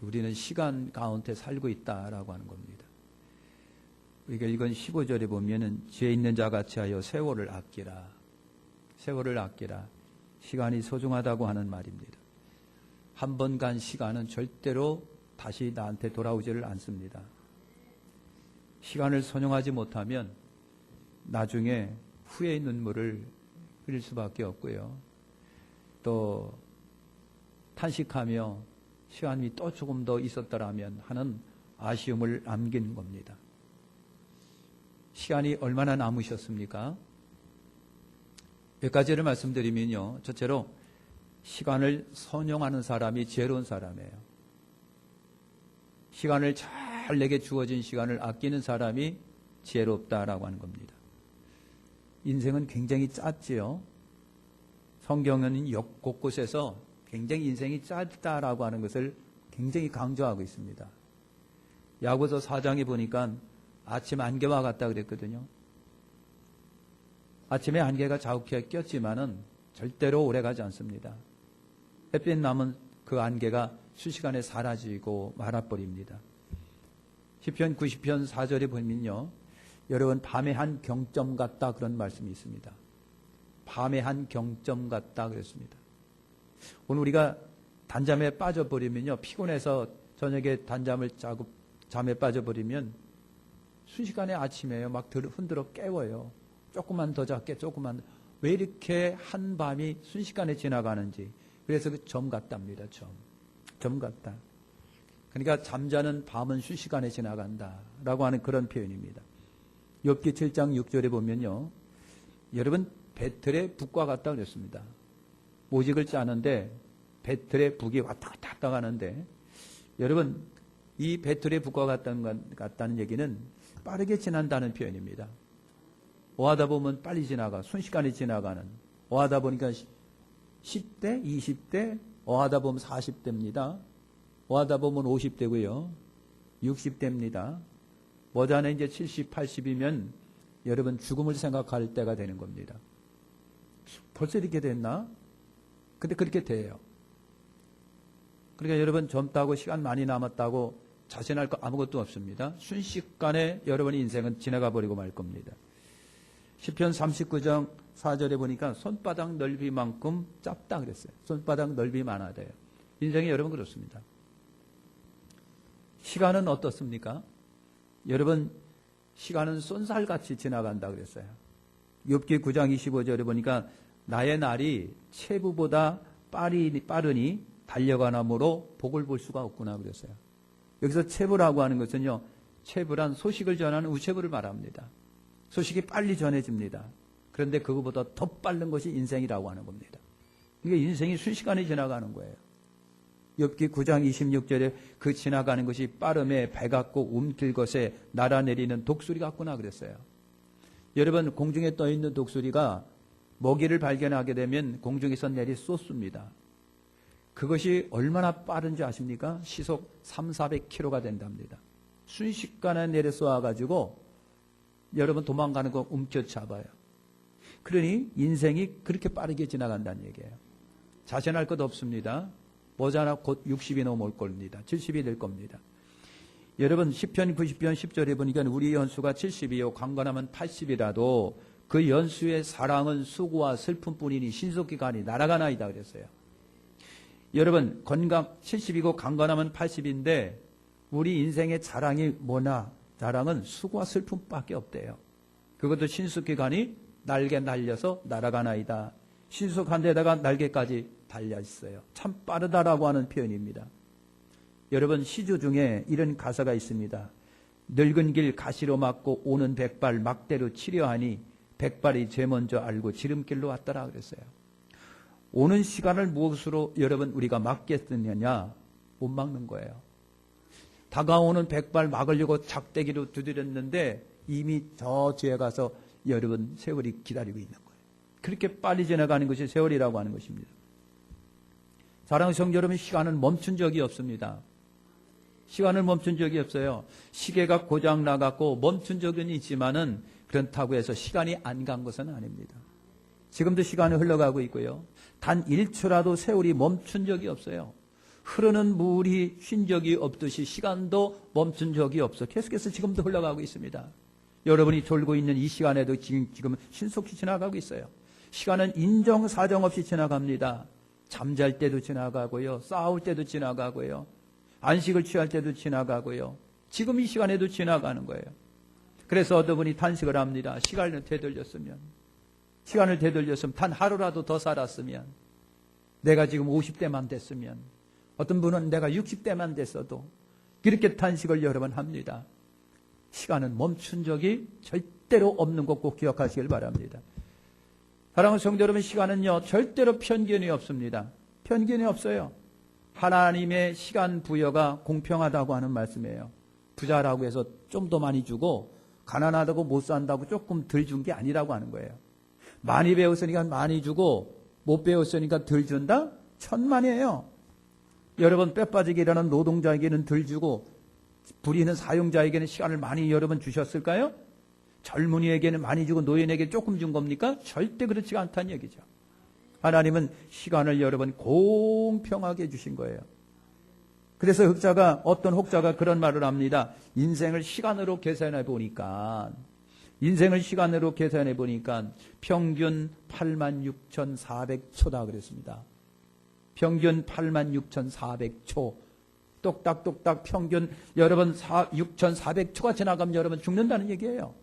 우리는 시간 가운데 살고 있다라고 하는 겁니다. 우리가 읽은 15절에 보면은 지혜 있는 자 같이 하여 세월을 아끼라. 세월을 아끼라. 시간이 소중하다고 하는 말입니다. 한 번 간 시간은 절대로 다시 나한테 돌아오지를 않습니다. 시간을 선용하지 못하면 나중에 후회의 눈물을 흘릴 수밖에 없고요. 또 탄식하며 시간이 또 조금 더 있었더라면 하는 아쉬움을 남기는 겁니다. 시간이 얼마나 남으셨습니까? 몇 가지를 말씀드리면요. 첫째로 시간을 선용하는 사람이 지혜로운 사람이에요. 시간을 잘 내게 주어진 시간을 아끼는 사람이 지혜롭다라고 하는 겁니다. 인생은 굉장히 짧지요. 성경은 곳곳에서 굉장히 인생이 짧다라고 하는 것을 굉장히 강조하고 있습니다. 야고보서 4장에 보니까 아침 안개와 같다 그랬거든요. 아침에 안개가 자욱해 꼈지만은 절대로 오래가지 않습니다. 햇빛 남은 그 안개가 순식간에 사라지고 말아버립니다. 시편 90편 4절에 보면요. 여러분 밤의 한 경점 같다 그런 말씀이 있습니다. 밤의 한 경점 같다 그랬습니다. 오늘 우리가 단잠에 빠져버리면요. 피곤해서 저녁에 단잠을 자고 잠에 빠져버리면 순식간에 아침에요. 막 흔들어 깨워요. 조금만 더 작게 조금만. 왜 이렇게 한 밤이 순식간에 지나가는지. 그래서 그 점 같답니다. 점 같다. 그러니까 잠자는 밤은 순식간에 지나간다라고 하는 그런 표현입니다. 욥기 7장 6절에 보면요. 여러분 배틀의 북과 같다 그랬습니다. 모직을 짜는데 배틀의 북이 왔다 갔다 가는데 여러분 이 배틀의 북과 같다는 얘기는 빠르게 지난다는 표현입니다. 오하다 보면 빨리 지나가 순식간에 지나가는 오하다 보니까 10대, 20대, 오하다 보면 40대입니다. 오하다 보면 50대고요. 60대입니다. 머지않아 이제 70, 80이면 여러분 죽음을 생각할 때가 되는 겁니다. 벌써 이렇게 됐나? 근데 그렇게 돼요. 그러니까 여러분 젊다고 시간 많이 남았다고 자신할 거 아무것도 없습니다. 순식간에 여러분의 인생은 지나가 버리고 말 겁니다. 시편 39장 4절에 보니까 손바닥 넓이만큼 짧다 그랬어요. 손바닥 넓이만 하대요. 인생이 여러분 그렇습니다. 시간은 어떻습니까? 여러분 시간은 쏜살같이 지나간다 그랬어요. 욥기 9장 25절에 보니까 나의 날이 체부보다 빠르니 달려가나무로 복을 볼 수가 없구나 그랬어요. 여기서 체부라고 하는 것은요. 체부란 소식을 전하는 우체부를 말합니다. 소식이 빨리 전해집니다. 그런데 그거보다 더 빠른 것이 인생이라고 하는 겁니다. 이게 인생이 순식간에 지나가는 거예요. 욥기 9장 26절에 그 지나가는 것이 빠름에 배 같고 움킬 것에 날아내리는 독수리 같구나 그랬어요. 여러분 공중에 떠있는 독수리가 먹이를 발견하게 되면 공중에서 내리 쏟습니다. 그것이 얼마나 빠른지 아십니까? 시속 300-400km가 된답니다. 순식간에 내려 쏘아가지고 여러분 도망가는 거 움켜잡아요. 그러니 인생이 그렇게 빠르게 지나간다는 얘기예요. 자신할 것 없습니다. 머지않아 곧 60이 넘어올 겁니다. 70이 될 겁니다. 여러분 시편 90편 10절에 보니까 우리 연수가 70이요 강건하면 80이라도 그 연수의 사랑은 수고와 슬픔뿐이니 신속기간이 날아가나이다 그랬어요. 여러분 건강 70이고 강건하면 80인데 우리 인생의 자랑이 뭐나 자랑은 수고와 슬픔밖에 없대요. 그것도 신속기간이 날개 날려서 날아가나이다. 신속한 데다가 날개까지 달려있어요. 참 빠르다라고 하는 표현입니다. 여러분 시조 중에 이런 가사가 있습니다. 늙은 길 가시로 막고 오는 백발 막대로 치려하니 백발이 죄 먼저 알고 지름길로 왔더라 그랬어요. 오는 시간을 무엇으로 여러분 우리가 막겠느냐? 못 막는 거예요. 다가오는 백발 막으려고 작대기로 두드렸는데 이미 저 뒤에 가서 여러분 세월이 기다리고 있는 거예요. 그렇게 빨리 지나가는 것이 세월이라고 하는 것입니다. 사랑하는 성도 여러분, 시간은 멈춘 적이 없습니다. 시간을 멈춘 적이 없어요. 시계가 고장 나갖고 멈춘 적은 있지만은 그렇다고 해서 시간이 안 간 것은 아닙니다. 지금도 시간이 흘러가고 있고요. 단 1초라도 세월이 멈춘 적이 없어요. 흐르는 물이 쉰 적이 없듯이 시간도 멈춘 적이 없어 계속해서 지금도 흘러가고 있습니다. 여러분이 졸고 있는 이 시간에도 지금 신속히 지나가고 있어요. 시간은 인정사정 없이 지나갑니다. 잠잘 때도 지나가고요. 싸울 때도 지나가고요. 안식을 취할 때도 지나가고요. 지금 이 시간에도 지나가는 거예요. 그래서 어떤 분이 탄식을 합니다. 시간을 되돌렸으면 단 하루라도 더 살았으면, 내가 지금 50대만 됐으면, 어떤 분은 내가 60대만 됐어도, 이렇게 탄식을 여러 번 합니다. 시간은 멈춘 적이 절대로 없는 것 꼭 기억하시길 바랍니다. 사랑하는 성도 여러분, 시간은요 절대로 편견이 없습니다. 편견이 없어요. 하나님의 시간 부여가 공평하다고 하는 말씀이에요. 부자라고 해서 좀 더 많이 주고 가난하다고 못 산다고 조금 덜 준 게 아니라고 하는 거예요. 많이 배웠으니까 많이 주고 못 배웠으니까 덜 준다? 천만이에요. 여러분, 뼈빠지게 일하는 노동자에게는 덜 주고 부리는 사용자에게는 시간을 많이 여러분 주셨을까요? 젊은이에게는 많이 주고 노인에게 조금 준 겁니까? 절대 그렇지 않다는 얘기죠. 하나님은 시간을 여러분 공평하게 주신 거예요. 그래서 어떤 혹자가 그런 말을 합니다. 인생을 시간으로 계산해 보니까 평균 86,400초다 그랬습니다. 평균 86,400초. 똑딱똑딱 평균 여러분 6,400초가 지나가면 여러분 죽는다는 얘기예요.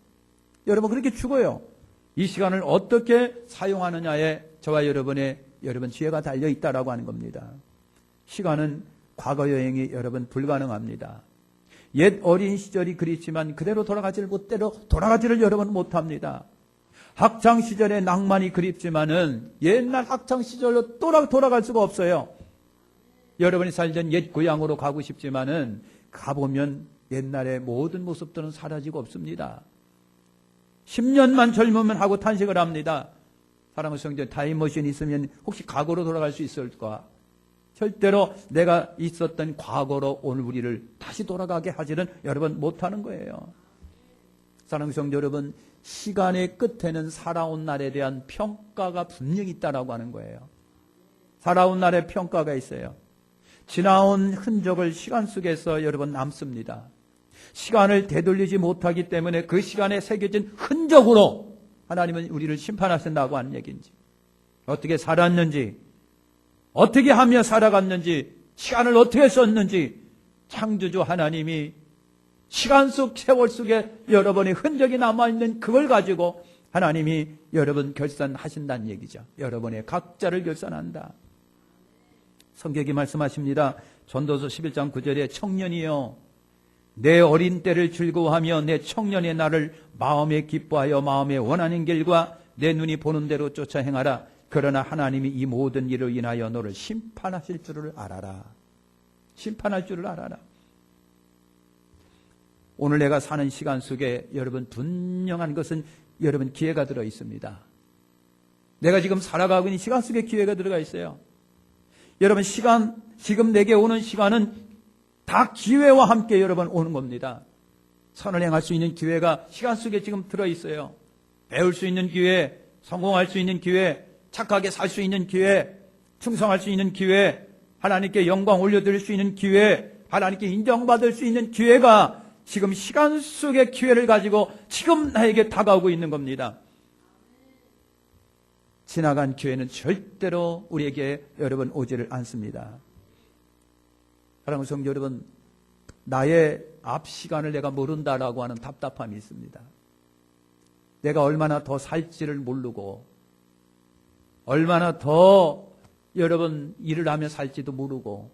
여러분 그렇게 죽어요. 이 시간을 어떻게 사용하느냐에 저와 여러분 지혜가 달려있다라고 하는 겁니다. 시간은 과거 여행이 여러분 불가능합니다. 옛 어린 시절이 그립지만 그대로 돌아가지를 여러분 못합니다. 학창시절의 낭만이 그립지만은 옛날 학창시절로 돌아갈 수가 없어요. 여러분이 살던 옛 고향으로 가고 싶지만은 가보면 옛날의 모든 모습들은 사라지고 없습니다. 10년만 젊으면 하고 탄식을 합니다. 사랑하는 성도, 타임머신이 있으면 혹시 과거로 돌아갈 수 있을까? 절대로 내가 있었던 과거로 오늘 우리를 다시 돌아가게 하지는 여러분 못하는 거예요. 사랑하는 성도 여러분, 시간의 끝에는 살아온 날에 대한 평가가 분명히 있다라고 하는 거예요. 살아온 날에 평가가 있어요. 지나온 흔적을 시간 속에서 여러분 남습니다. 시간을 되돌리지 못하기 때문에 그 시간에 새겨진 흔적으로 하나님은 우리를 심판하신다고 하는 얘기인지, 어떻게 살았는지, 어떻게 하며 살아갔는지, 시간을 어떻게 썼는지 창조주 하나님이 시간 속 세월 속에 여러분의 흔적이 남아있는 그걸 가지고 하나님이 여러분 결산하신다는 얘기죠. 여러분의 각자를 결산한다. 성경이 말씀하십니다. 전도서 11장 9절에 청년이여 내 어린 때를 즐거워하며 내 청년의 날을 마음에 기뻐하여 마음에 원하는 길과 내 눈이 보는 대로 쫓아 행하라. 그러나 하나님이 이 모든 일을 인하여 너를 심판하실 줄을 알아라. 심판할 줄을 알아라. 오늘 내가 사는 시간 속에 여러분 분명한 것은 여러분 기회가 들어 있습니다. 내가 지금 살아가고 있는 시간 속에 기회가 들어가 있어요. 여러분 지금 내게 오는 시간은 다 기회와 함께 여러분 오는 겁니다. 선을 행할 수 있는 기회가 시간 속에 지금 들어 있어요. 배울 수 있는 기회, 성공할 수 있는 기회, 착하게 살 수 있는 기회, 충성할 수 있는 기회, 하나님께 영광 올려드릴 수 있는 기회, 하나님께 인정받을 수 있는 기회가 지금 시간 속의 기회를 가지고 지금 나에게 다가오고 있는 겁니다. 지나간 기회는 절대로 우리에게 여러분 오지를 않습니다. 사랑하는 성도 여러분, 나의 앞 시간을 내가 모른다라고 하는 답답함이 있습니다. 내가 얼마나 더 살지를 모르고 얼마나 더 여러분 일을 하며 살지도 모르고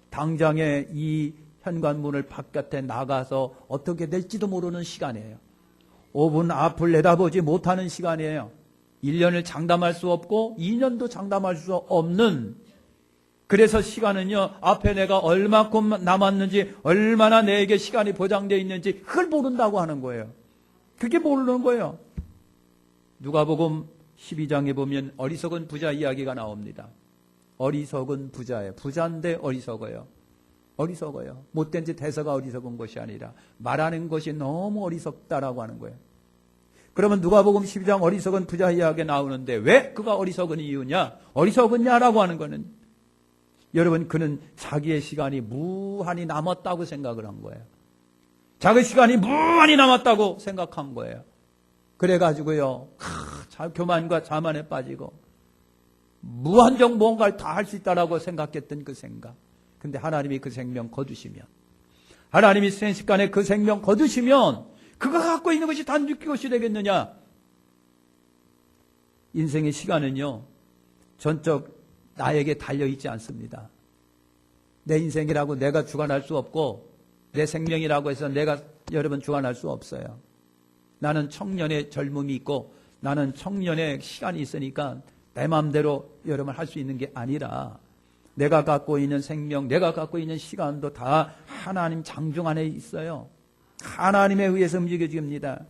당장에 이 현관문을 바깥에 나가서 어떻게 될지도 모르는 시간이에요. 5분 앞을 내다보지 못하는 시간이에요. 1년을 장담할 수 없고 2년도 장담할 수 없는, 그래서 시간은요 앞에 내가 얼마큼 남았는지 얼마나 내게 시간이 보장되어 있는지 그걸 모른다고 하는 거예요. 그게 모르는 거예요. 누가복음 12장에 보면 어리석은 부자 이야기가 나옵니다. 어리석은 부자예요. 부자인데 어리석어요. 못된 짓 해서가 어리석은 것이 아니라 말하는 것이 너무 어리석다라고 하는 거예요. 그러면 누가복음 12장 어리석은 부자 이야기가 나오는데 왜 그가 어리석은 이유냐? 어리석었냐라고 하는 거는 여러분, 그는 자기의 시간이 무한히 남았다고 생각을 한 거예요. 자기 시간이 무한히 남았다고 생각한 거예요. 그래가지고요, 교만과 자만에 빠지고 무한정 뭔가를 다 할 수 있다라고 생각했던 그 생각. 근데 하나님이 그 생명 거두시면, 하나님이 순식간에 그 생명 거두시면 그가 갖고 있는 것이 단축 것이 되겠느냐? 인생의 시간은요, 전적 나에게 달려있지 않습니다. 내 인생이라고 내가 주관할 수 없고, 내 생명이라고 해서 내가 여러분 주관할 수 없어요. 나는 청년의 젊음이 있고, 나는 청년의 시간이 있으니까 내 마음대로 여러분 할 수 있는 게 아니라, 내가 갖고 있는 생명, 내가 갖고 있는 시간도 다 하나님 장중 안에 있어요. 하나님에 의해서 움직여집니다.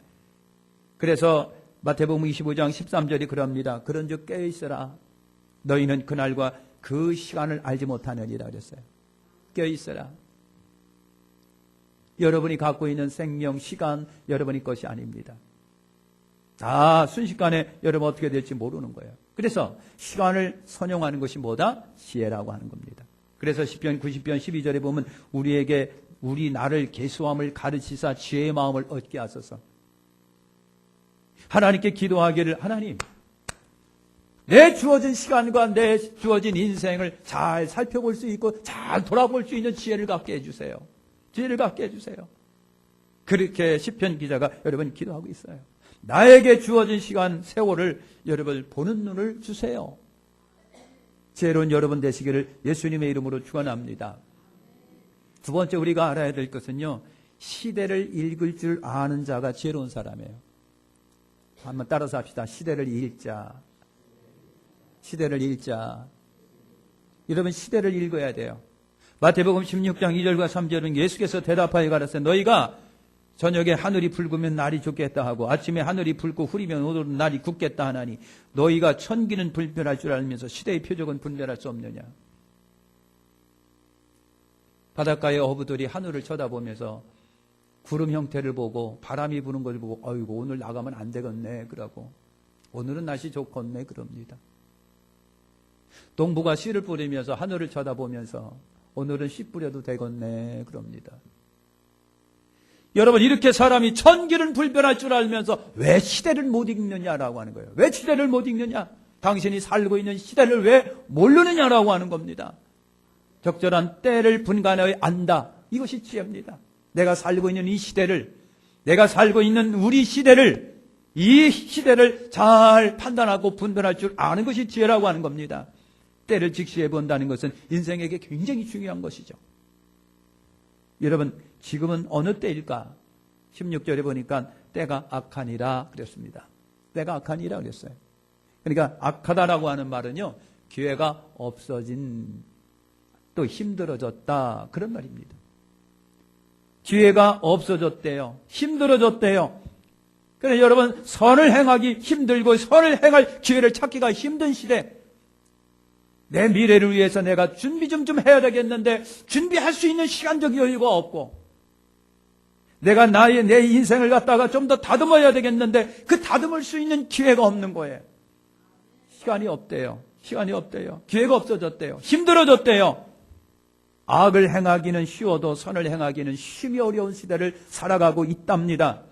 그래서 마태복음 25장 13절이 그럽니다. 그런즉 깨어있어라. 너희는 그날과 그 시간을 알지 못하느니라 그랬어요. 깨어있어라. 여러분이 갖고 있는 생명, 시간, 여러분이 것이 아닙니다. 다 순식간에 여러분 어떻게 될지 모르는 거예요. 그래서 시간을 선용하는 것이 뭐다? 지혜라고 하는 겁니다. 그래서 시편 90편 12절에 보면 우리에게 우리 나를 계수함을 가르치사 지혜의 마음을 얻게 하소서. 하나님께 기도하기를, 하나님, 내 주어진 시간과 내 주어진 인생을 잘 살펴볼 수 있고 잘 돌아볼 수 있는 지혜를 갖게 해주세요. 지혜를 갖게 해주세요. 그렇게 시편 기자가 여러분 기도하고 있어요. 나에게 주어진 시간, 세월을 여러분 보는 눈을 주세요. 지혜로운 여러분 되시기를 예수님의 이름으로 축원합니다. 두 번째 우리가 알아야 될 것은요, 시대를 읽을 줄 아는 자가 지혜로운 사람이에요. 한번 따라서 합시다. 시대를 읽자. 시대를 읽자. 여러분, 시대를 읽어야 돼요. 마태복음 16장 2절과 3절은 예수께서 대답하여 가라사대 너희가 저녁에 하늘이 붉으면 날이 좋겠다 하고 아침에 하늘이 붉고 흐리면 오늘은 날이 굳겠다 하나니 너희가 천기는 분별할 줄 알면서 시대의 표적은 분별할 수 없느냐. 바닷가의 어부들이 하늘을 쳐다보면서 구름 형태를 보고 바람이 부는 걸 보고 어이구 오늘 나가면 안 되겠네 그러고 오늘은 날씨 좋겠네 그럽니다. 동부가 씨를 뿌리면서 하늘을 쳐다보면서 오늘은 씨 뿌려도 되겠네 그럽니다. 여러분, 이렇게 사람이 천기는 불변할 줄 알면서 왜 시대를 못 읽느냐라고 하는 거예요. 왜 시대를 못 읽느냐? 당신이 살고 있는 시대를 왜 모르느냐라고 하는 겁니다. 적절한 때를 분간하여 안다. 이것이 지혜입니다. 내가 살고 있는 이 시대를, 내가 살고 있는 우리 시대를, 이 시대를 잘 판단하고 분별할 줄 아는 것이 지혜라고 하는 겁니다. 때를 직시해 본다는 것은 인생에게 굉장히 중요한 것이죠. 여러분, 지금은 어느 때일까? 16절에 보니까 때가 악하니라 그랬습니다. 때가 악하니라 그랬어요. 그러니까 악하다라고 하는 말은요, 기회가 없어진, 또 힘들어졌다 그런 말입니다. 기회가 없어졌대요. 힘들어졌대요. 그래서 여러분, 선을 행하기 힘들고 선을 행할 기회를 찾기가 힘든 시대. 내 미래를 위해서 내가 준비 좀 해야 되겠는데 준비할 수 있는 시간적 여유가 없고 내가 내 인생을 갖다가 좀 더 다듬어야 되겠는데 그 다듬을 수 있는 기회가 없는 거예요. 시간이 없대요. 시간이 없대요. 기회가 없어졌대요. 힘들어졌대요. 악을 행하기는 쉬워도 선을 행하기는 심히 어려운 시대를 살아가고 있답니다.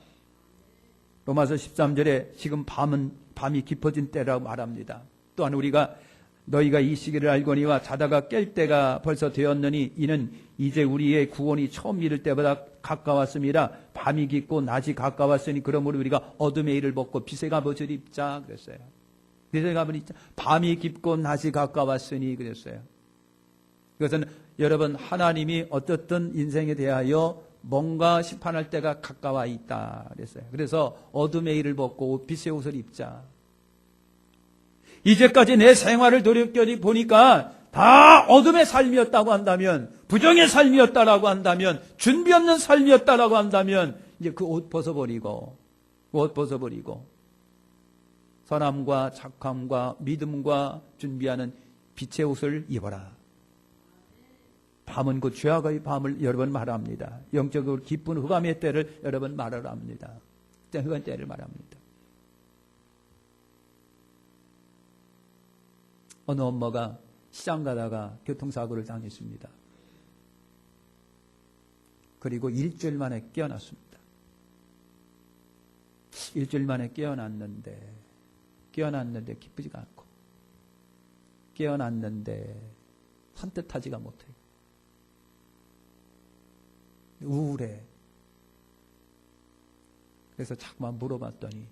로마서 13절에 지금 밤이 깊어진 때라고 말합니다. 또한 우리가 너희가 이 시기를 알거니와 자다가 깰 때가 벌써 되었느니 이는 이제 우리의 구원이 처음 이를 때보다 가까웠습니다. 밤이 깊고 낮이 가까웠으니 그러므로 우리가 어둠의 일을 벗고 빛의 갑옷을 입자 그랬어요. 빛의 갑옷을 입자. 밤이 깊고 낮이 가까웠으니 그랬어요. 그것은 여러분 하나님이 어떻든 인생에 대하여 뭔가 심판할 때가 가까워 있다 그랬어요. 그래서 어둠의 일을 벗고 빛의 옷을 입자. 이제까지 내 생활을 돌이켜보니까 다 어둠의 삶이었다고 한다면, 부정의 삶이었다라고 한다면, 준비 없는 삶이었다라고 한다면 이제 그 옷 벗어버리고 선함과 착함과 믿음과 준비하는 빛의 옷을 입어라. 밤은 그 죄악의 밤을 여러 번 말합니다. 영적으로 기쁜 흑암의 때를 여러 번 말하라 합니다. 흑암 때를 말합니다. 어느 엄마가 시장 가다가 교통사고를 당했습니다. 그리고 일주일 만에 깨어났습니다. 일주일 만에 깨어났는데 기쁘지가 않고, 깨어났는데 산뜻하지가 못해요. 우울해. 그래서 자꾸만 물어봤더니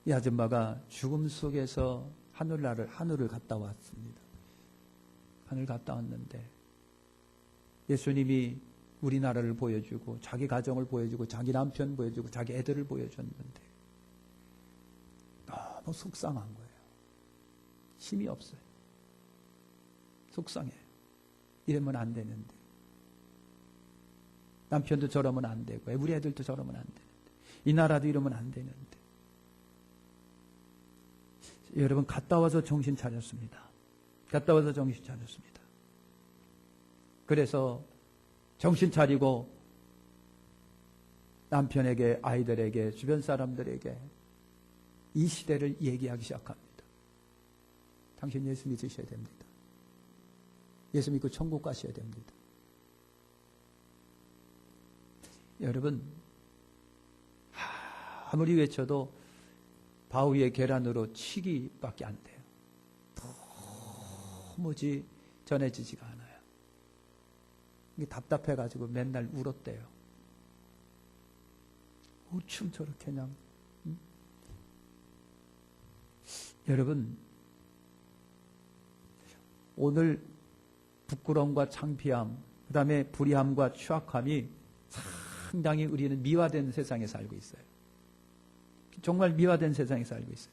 이 아줌마가 죽음 속에서 하늘을 갔다 왔습니다. 하늘 갔다 왔는데 예수님이 우리나라를 보여주고 자기 가정을 보여주고 자기 남편 보여주고 자기 애들을 보여줬는데 너무 속상한 거예요. 힘이 없어요. 속상해요. 이러면 안 되는데, 남편도 저러면 안 되고 우리 애들도 저러면 안 되는데, 이 나라도 이러면 안 되는데. 여러분, 갔다 와서 정신 차렸습니다. 갔다 와서 정신 차렸습니다. 그래서 정신 차리고 남편에게, 아이들에게, 주변 사람들에게 이 시대를 얘기하기 시작합니다. 당신 예수 믿으셔야 됩니다. 예수 믿고 천국 가셔야 됩니다. 여러분, 아무리 외쳐도 바위의 계란으로 치기밖에 안 돼요. 도무지 전해지지가 않아요. 이게 답답해가지고 맨날 울었대요. 어쩜 저렇게 그냥. 여러분, 오늘 부끄러움과 창피함, 그 다음에 불의함과 추악함이 상당히 우리는 미화된 세상에 살고 있어요. 정말 미화된 세상에 살고 있어요.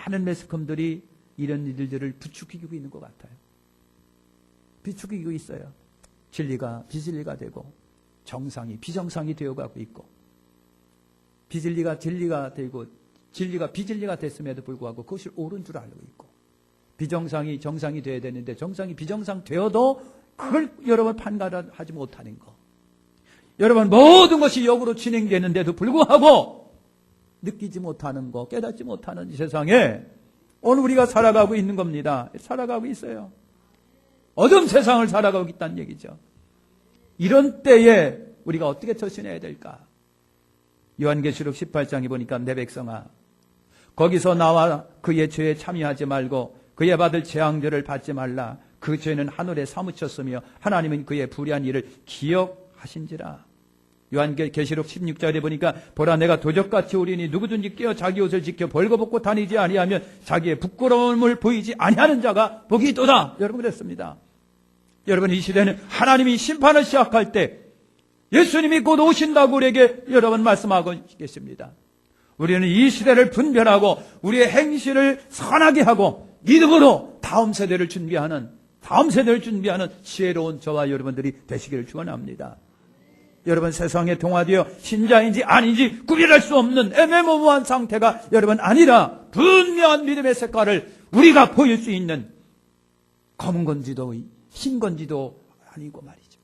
많은 매스컴들이 이런 일들을 부추기고 있는 것 같아요. 부추기고 있어요. 진리가 비진리가 되고, 정상이 비정상이 되어가고 있고, 비진리가 진리가 되고 진리가 비진리가 됐음에도 불구하고 그것이 옳은 줄 알고 있고, 비정상이 정상이 되어야 되는데 정상이 비정상 되어도 그걸 여러분 판가름하지 못하는 거. 여러분, 모든 것이 역으로 진행되는데도 불구하고 느끼지 못하는 거, 깨닫지 못하는 이 세상에 오늘 우리가 살아가고 있는 겁니다. 살아가고 있어요. 어둠 세상을 살아가고 있다는 얘기죠. 이런 때에 우리가 어떻게 처신해야 될까? 요한계시록 18장에 보니까 내 백성아, 거기서 나와 그의 죄에 참여하지 말고 그의 받을 재앙들을 받지 말라. 그 죄는 하늘에 사무쳤으며 하나님은 그의 불의한 일을 기억하신지라. 요한계시록 16절에 보니까 보라, 내가 도적같이 오리니 누구든지 깨어 자기 옷을 지켜 벌거벗고 다니지 아니하면 자기의 부끄러움을 보이지 아니하는 자가 복이 있도다. 여러분, 그랬습니다. 여러분, 이 시대는 하나님이 심판을 시작할 때 예수님이 곧 오신다고 우리에게 여러분 말씀하고 계십니다. 우리는 이 시대를 분별하고 우리의 행실을 선하게 하고 믿음으로 다음 세대를 준비하는 지혜로운 저와 여러분들이 되시기를 축원합니다. 여러분, 세상에 동화되어 신자인지 아닌지 구별할 수 없는 애매모호한 상태가 여러분 아니라 분명한 믿음의 색깔을 우리가 보일 수 있는, 검은 건지도 흰 건지도 아니고 말이죠.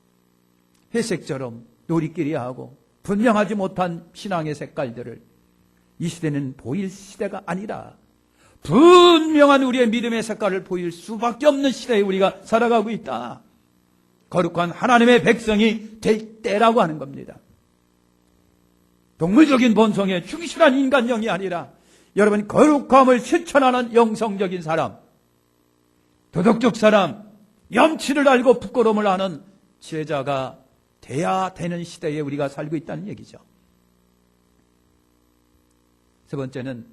회색처럼 노리끼리하고 분명하지 못한 신앙의 색깔들을 이 시대는 보일 시대가 아니라 분명한 우리의 믿음의 색깔을 보일 수밖에 없는 시대에 우리가 살아가고 있다. 거룩한 하나님의 백성이 될 때라고 하는 겁니다. 동물적인 본성에 충실한 인간형이 아니라 여러분, 거룩함을 실천하는 영성적인 사람, 도덕적 사람, 염치를 알고 부끄러움을 아는 제자가 돼야 되는 시대에 우리가 살고 있다는 얘기죠. 세 번째는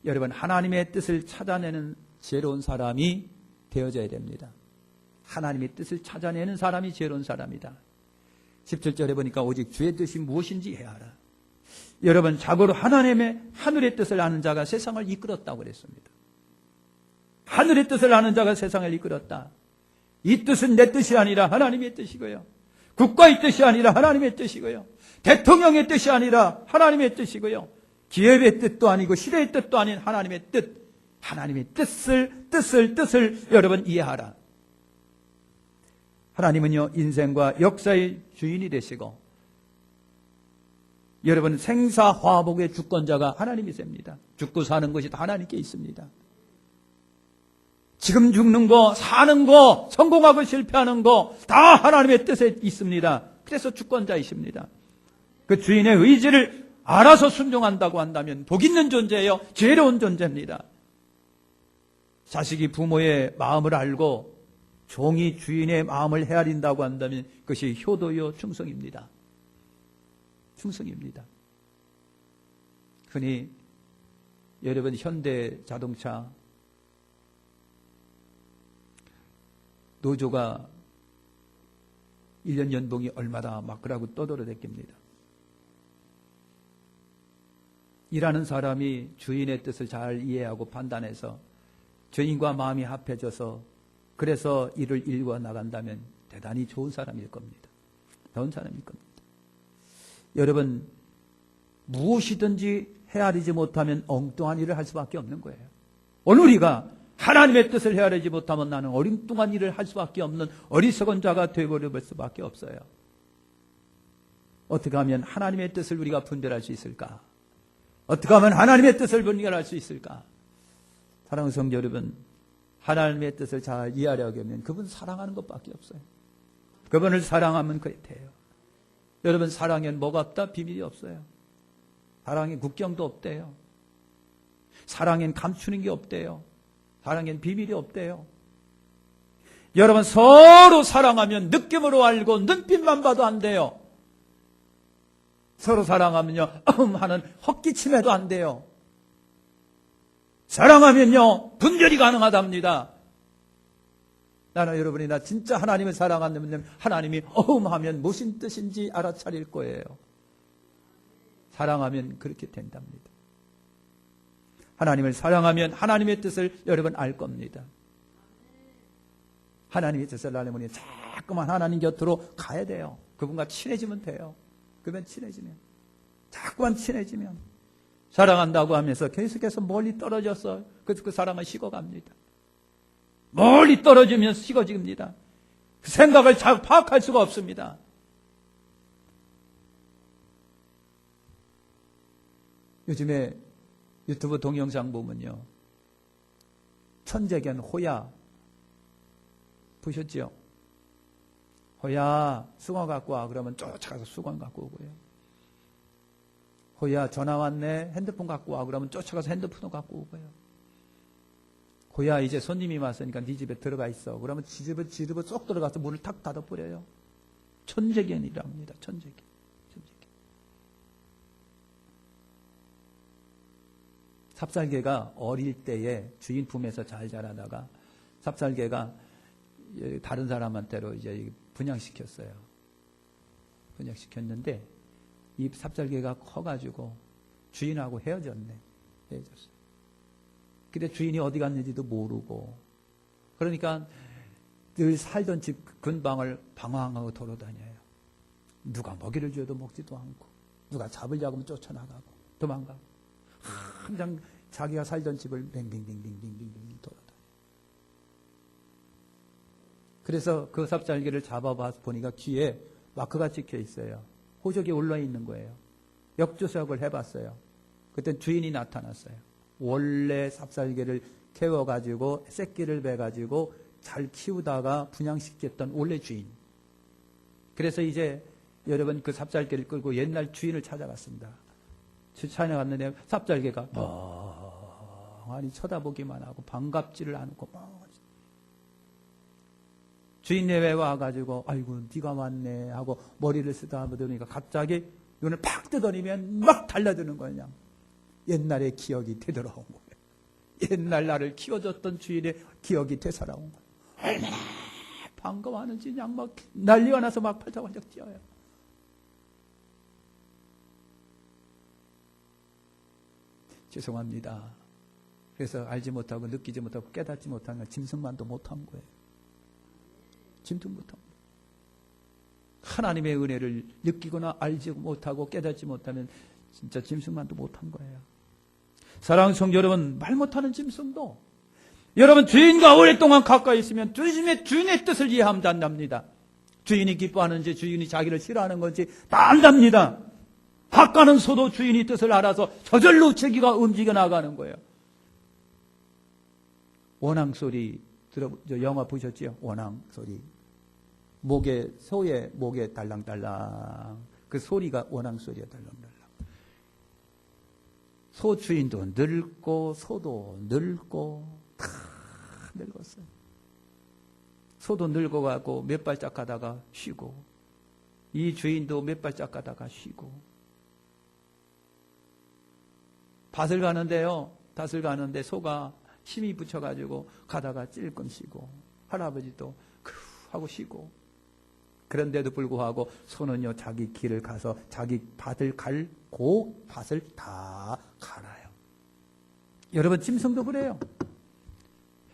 여러분, 하나님의 뜻을 찾아내는 지혜로운 사람이 되어져야 됩니다. 하나님의 뜻을 찾아내는 사람이 지혜로운 사람이다. 17절에 보니까 오직 주의 뜻이 무엇인지 헤아라. 여러분, 자고로 하늘의 뜻을 아는 자가 세상을 이끌었다고 그랬습니다. 하늘의 뜻을 아는 자가 세상을 이끌었다. 이 뜻은 내 뜻이 아니라 하나님의 뜻이고요. 국가의 뜻이 아니라 하나님의 뜻이고요. 대통령의 뜻이 아니라 하나님의 뜻이고요. 기업의 뜻도 아니고 시대의 뜻도 아닌 하나님의 뜻, 하나님의 뜻을 여러분 이해하라. 하나님은요, 인생과 역사의 주인이 되시고 여러분, 생사화복의 주권자가 하나님이십니다. 죽고 사는 것이 다 하나님께 있습니다. 지금 죽는 거, 사는 거, 성공하고 실패하는 거 다 하나님의 뜻에 있습니다. 그래서 주권자이십니다. 그 주인의 의지를 알아서 순종한다고 한다면 복 있는 존재예요. 지혜로운 존재입니다. 자식이 부모의 마음을 알고 종이 주인의 마음을 헤아린다고 한다면 그것이 효도요 충성입니다. 충성입니다. 흔히 여러분 현대 자동차 노조가 1년 연봉이 얼마다 막 그러고 떠돌아다닙니다. 일하는 사람이 주인의 뜻을 잘 이해하고 판단해서 주인과 마음이 합해져서 그래서 일을 이루어 나간다면 대단히 좋은 사람일 겁니다. 좋은 사람일 겁니다. 여러분 무엇이든지 헤아리지 못하면 엉뚱한 일을 할 수밖에 없는 거예요. 오늘 우리가 하나님의 뜻을 헤아리지 못하면 나는 엉뚱한 일을 할 수밖에 없는 어리석은 자가 되어버릴 수밖에 없어요. 어떻게 하면 하나님의 뜻을 우리가 분별할 수 있을까? 어떻게 하면 하나님의 뜻을 분별할 수 있을까? 사랑하는 성도 여러분, 하나님의 뜻을 잘 이해하려면 그분 사랑하는 것밖에 없어요. 그분을 사랑하면 그게 돼요. 여러분 사랑엔 뭐가 없다? 비밀이 없어요. 사랑엔 국경도 없대요. 사랑엔 감추는 게 없대요. 사랑엔 비밀이 없대요. 여러분 서로 사랑하면 느낌으로 알고 눈빛만 봐도 안 돼요. 서로 사랑하면요 하는 헛기침해도 안 돼요. 사랑하면요 분별이 가능하답니다. 나는 여러분이 나 진짜 하나님을 사랑한다면 하나님이 하면 무슨 뜻인지 알아차릴 거예요. 사랑하면 그렇게 된답니다. 하나님을 사랑하면 하나님의 뜻을 여러분 알 겁니다. 하나님의 뜻을 알려면 자꾸만 하나님 곁으로 가야 돼요. 그분과 친해지면 돼요. 그분 친해지면 자꾸만 친해지면 사랑한다고 하면서 계속해서 멀리 떨어져서 그 사랑은 식어갑니다. 멀리 떨어지면 식어집니다. 그 생각을 잘 파악할 수가 없습니다. 요즘에 유튜브 동영상 보면요 천재견 호야 보셨죠? 호야 수건 갖고 와 그러면 쫓아가서 수건 갖고 오고요. 호야 전화 왔네 핸드폰 갖고 와 그러면 쫓아가서 핸드폰을 갖고 오고요. 호야 이제 손님이 왔으니까 네 집에 들어가 있어 그러면 지 집에 쏙 들어가서 문을 탁 닫아버려요. 천재견이라 합니다. 천재견. 삽살개가 어릴 때에 주인 품에서 잘 자라다가 삽살개가 다른 사람한테로 이제 분양시켰어요. 분양시켰는데 이 삽살개가 커가지고 주인하고 헤어졌어요. 근데 주인이 어디 갔는지도 모르고 그러니까 늘 살던 집 근방을 방황하고 돌아다녀요. 누가 먹이를 줘도 먹지도 않고 누가 잡으려고 하면 쫓아나가고 도망가고 항상 자기가 살던 집을 뱅뱅뱅뱅뱅뱅 돌아다녀요. 그래서 그 삽살개를 잡아봐 보니까 귀에 마크가 찍혀 있어요. 호적이 올라 있는 거예요. 역조작을 해봤어요. 그때 주인이 나타났어요. 원래 삽살개를 키워가지고 새끼를 베가지고 잘 키우다가 분양시켰던 원래 주인. 그래서 이제 여러분 그 삽살개를 끌고 옛날 주인을 찾아갔습니다. 찾아갔는데 삽살개가 멍하니 쳐다보기만 하고 반갑지를 않고 주인 내외 와가지고 아이고 네가 왔네 하고 머리를 쓰다보니까 갑자기 눈을 팍 뜨더니면 막 달려드는 거냐. 옛날의 기억이 되돌아온 거예요. 옛날 나를 키워줬던 주인의 기억이 되살아온 거예요. 얼마나 반가워하는지 그냥 막 난리가 나서 막 팔짝팔짝 뛰어요. 죄송합니다. 그래서 알지 못하고 느끼지 못하고 깨닫지 못하는 건 짐승만도 못한 거예요. 짐승 못한 거예요. 하나님의 은혜를 느끼거나 알지 못하고 깨닫지 못하면 진짜 짐승만도 못한 거예요. 사랑하는 성도 여러분, 말 못하는 짐승도 여러분 주인과 오랫동안 가까이 있으면 주인의 뜻을 이해하면 안답니다. 주인이 기뻐하는지 주인이 자기를 싫어하는 건지 다 안답니다. 바가는 소도 주인이 뜻을 알아서 저절로 자기가 움직여 나가는 거예요. 원앙소리 저 영화 보셨죠? 원앙 소리. 소의 목에 달랑달랑. 그 소리가 원앙 소리야, 달랑달랑. 소 주인도 늙고, 소도 늙고, 다 늙었어요. 소도 늙어가고 몇 발짝 가다가 쉬고, 이 주인도 몇 발짝 가다가 쉬고. 밭을 가는데 소가 힘이 붙여가지고 가다가 찔끔 쉬고, 할아버지도 하고 쉬고. 그런데도 불구하고 소는요, 자기 길을 가서 자기 밭을 갈고 밭을 다 갈아요. 여러분, 짐승도 그래요.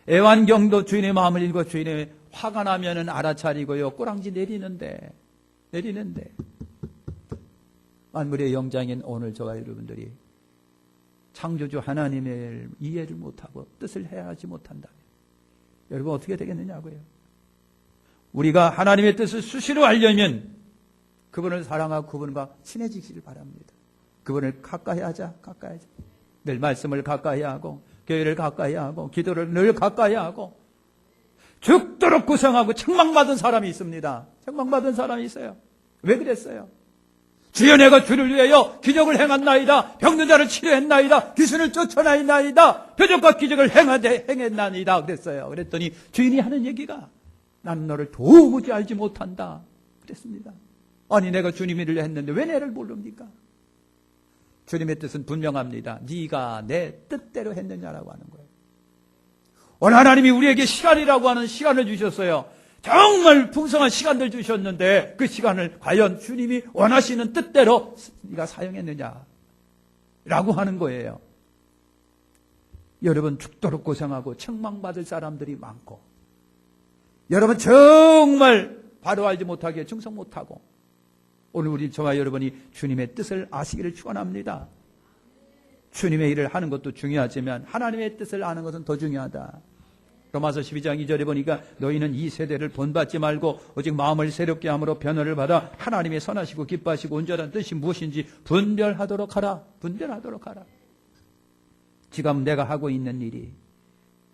애완경도 주인의 마음을 읽고 주인의 화가 나면은 알아차리고요, 꼬랑지 내리는데 만물의 영장인 오늘 저와 여러분들이 창조주 하나님을 이해를 못하고 뜻을 헤아하지 못한다면 여러분 어떻게 되겠느냐고요. 우리가 하나님의 뜻을 수시로 알려면 그분을 사랑하고 그분과 친해지기를 바랍니다. 그분을 가까이 하자. 늘 말씀을 가까이 하고, 교회를 가까이 하고, 기도를 늘 가까이 하고, 죽도록 고생하고 책망받은 사람이 있습니다. 책망받은 사람이 있어요. 왜 그랬어요? 주여, 내가 주를 위하여 기적을 행한나이다. 병든 자를 치료했나이다. 귀신을 쫓아나이나이다. 표적과 기적을 행했나이다. 그랬어요. 그랬더니 주인이 하는 얘기가, 나는 너를 도무지 알지 못한다. 그랬습니다. 아니, 내가 주님의 일을 했는데 왜 내를 모릅니까? 주님의 뜻은 분명합니다. 네가 내 뜻대로 했느냐라고 하는 거예요. 오늘 하나님이 우리에게 시간이라고 하는 시간을 주셨어요. 정말 풍성한 시간들 주셨는데 그 시간을 과연 주님이 원하시는 뜻대로 네가 사용했느냐라고 하는 거예요. 여러분, 죽도록 고생하고 책망받을 사람들이 많고, 여러분 정말 바로 알지 못하게 충성 못하고, 오늘 저와 여러분이 주님의 뜻을 아시기를 축원합니다. 주님의 일을 하는 것도 중요하지만 하나님의 뜻을 아는 것은 더 중요하다. 로마서 12장 2절에 보니까 너희는 이 세대를 본받지 말고 오직 마음을 새롭게 함으로 변화를 받아 하나님의 선하시고 기뻐하시고 온전한 뜻이 무엇인지 분별하도록 하라. 지금 내가 하고 있는 일이,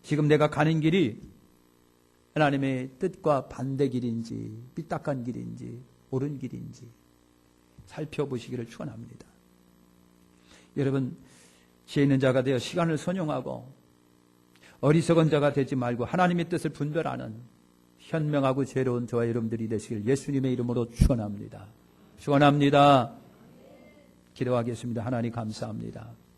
지금 내가 가는 길이 하나님의 뜻과 반대 길인지, 삐딱한 길인지, 옳은 길인지 살펴보시기를 축원합니다. 여러분, 지혜 있는 자가 되어 시간을 선용하고 어리석은 자가 되지 말고 하나님의 뜻을 분별하는 현명하고 지혜로운 저와 여러분들이 되시길 예수님의 이름으로 축원합니다. 기도하겠습니다. 하나님 감사합니다.